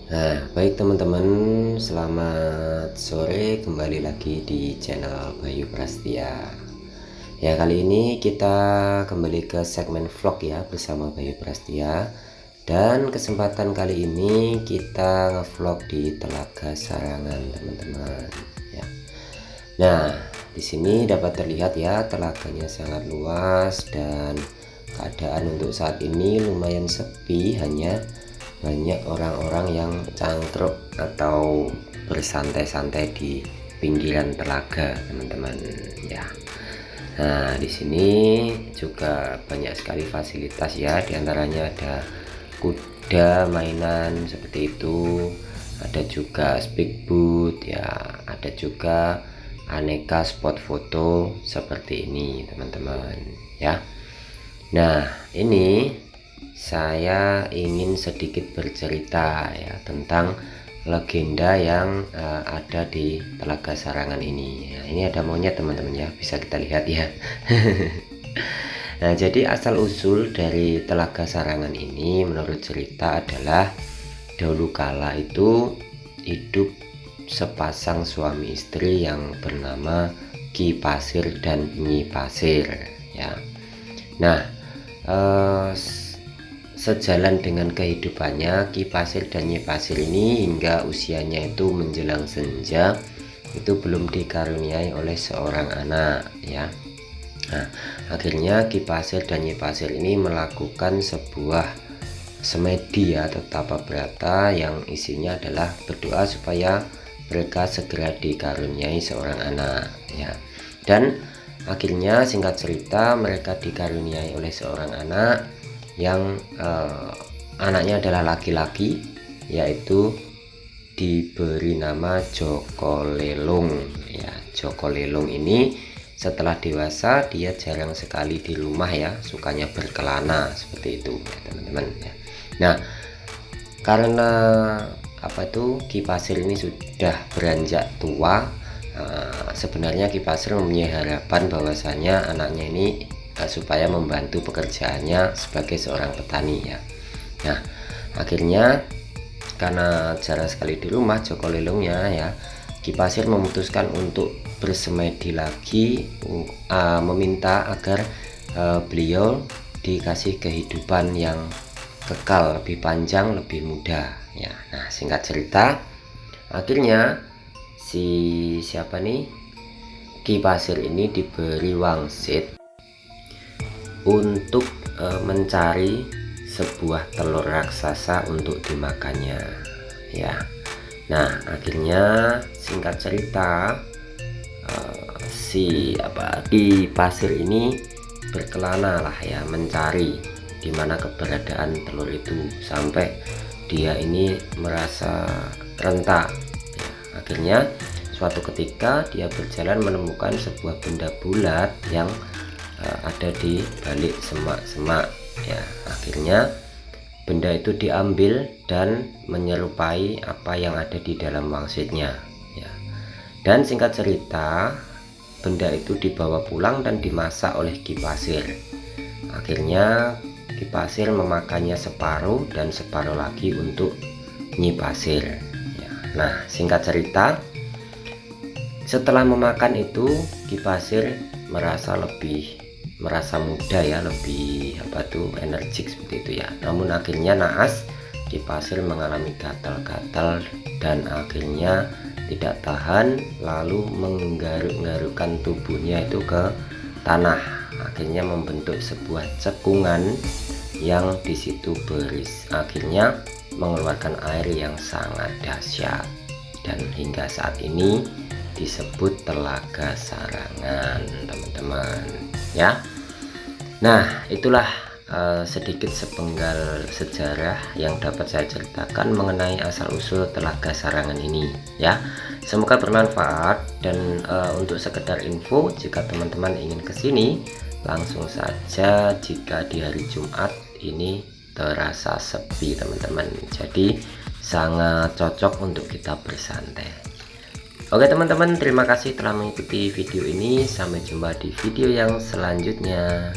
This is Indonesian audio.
Nah, baik teman-teman, selamat sore, kembali lagi di channel Bayu Prastia. Ya, kali ini kita kembali ke segmen vlog ya bersama Bayu Prastia. Dan kesempatan kali ini kita ngevlog di Telaga Sarangan, teman-teman. Ya. Nah, di sini dapat terlihat ya, telaganya sangat luas dan keadaan untuk saat ini lumayan sepi, hanya banyak orang-orang yang cangkruk atau bersantai-santai di pinggiran telaga, teman-teman ya. Nah, di sini juga banyak sekali fasilitas ya, diantaranya ada kuda mainan seperti itu, ada juga speedboat ya, ada juga aneka spot foto seperti ini, teman-teman ya. Nah, ini saya ingin sedikit bercerita ya tentang legenda yang ada di Telaga Sarangan ini. Nah, ini ada monyet, teman-teman ya, bisa kita lihat ya. Nah, jadi asal usul dari Telaga Sarangan ini menurut cerita adalah dahulu kala itu hidup sepasang suami istri yang bernama Ki Pasir dan Nyi Pasir ya. Nah, sejalan dengan kehidupannya, Ki Pasir dan Nyi Pasir ini hingga usianya itu menjelang senja itu belum dikaruniai oleh seorang anak ya. Nah, akhirnya Ki Pasir dan Nyi Pasir ini melakukan sebuah semedi ya, atau tapa brata yang isinya adalah berdoa supaya mereka segera dikaruniai seorang anak ya. Dan akhirnya singkat cerita mereka dikaruniai oleh seorang anak yang anaknya adalah laki-laki, yaitu diberi nama Joko Lelung ya. Joko Lelung ini setelah dewasa dia jarang sekali di rumah ya, sukanya berkelana seperti itu ya, teman-teman ya. Nah, karena Ki Pasir ini sudah beranjak tua, sebenarnya Ki Pasir mempunyai harapan bahwasanya anaknya ini supaya membantu pekerjaannya sebagai seorang petani ya. Nah, akhirnya karena jarang sekali di rumah Joko Lelungnya ya, Ki Pasir memutuskan untuk bersemedi lagi, meminta agar beliau dikasih kehidupan yang kekal, lebih panjang, lebih muda ya. Nah, singkat cerita akhirnya siapa nih, Ki Pasir ini diberi wangsit untuk mencari sebuah telur raksasa untuk dimakannya ya. Nah, akhirnya singkat cerita Ki Pasir ini berkelana lah ya, mencari di mana keberadaan telur itu sampai dia ini merasa rentak ya. Akhirnya suatu ketika dia berjalan menemukan sebuah benda bulat yang ada di balik semak-semak ya. Akhirnya benda itu diambil dan menyerupai apa yang ada di dalam wangsitnya ya. Dan singkat cerita benda itu dibawa pulang dan dimasak oleh Ki Pasir. Akhirnya Ki Pasir memakannya separuh dan separuh lagi untuk Nyi Pasir ya. Nah, singkat cerita setelah memakan itu Ki Pasir merasa muda ya, lebih energik seperti itu ya. Namun akhirnya naas, Ki Pasir mengalami gatal-gatal dan akhirnya tidak tahan, lalu menggaruk-garukkan tubuhnya itu ke tanah. Akhirnya membentuk sebuah cekungan yang disitu akhirnya mengeluarkan air yang sangat dahsyat, dan hingga saat ini disebut Telaga Sarangan, teman-teman ya. Nah, itulah sedikit sepenggal sejarah yang dapat saya ceritakan mengenai asal usul Telaga Sarangan ini ya. Semoga bermanfaat, dan untuk sekedar info, jika teman-teman ingin kesini langsung saja jika di hari Jumat ini terasa sepi, teman-teman. Jadi sangat cocok untuk kita bersantai. Oke teman-teman, terima kasih telah mengikuti video ini. Sampai jumpa di video yang selanjutnya.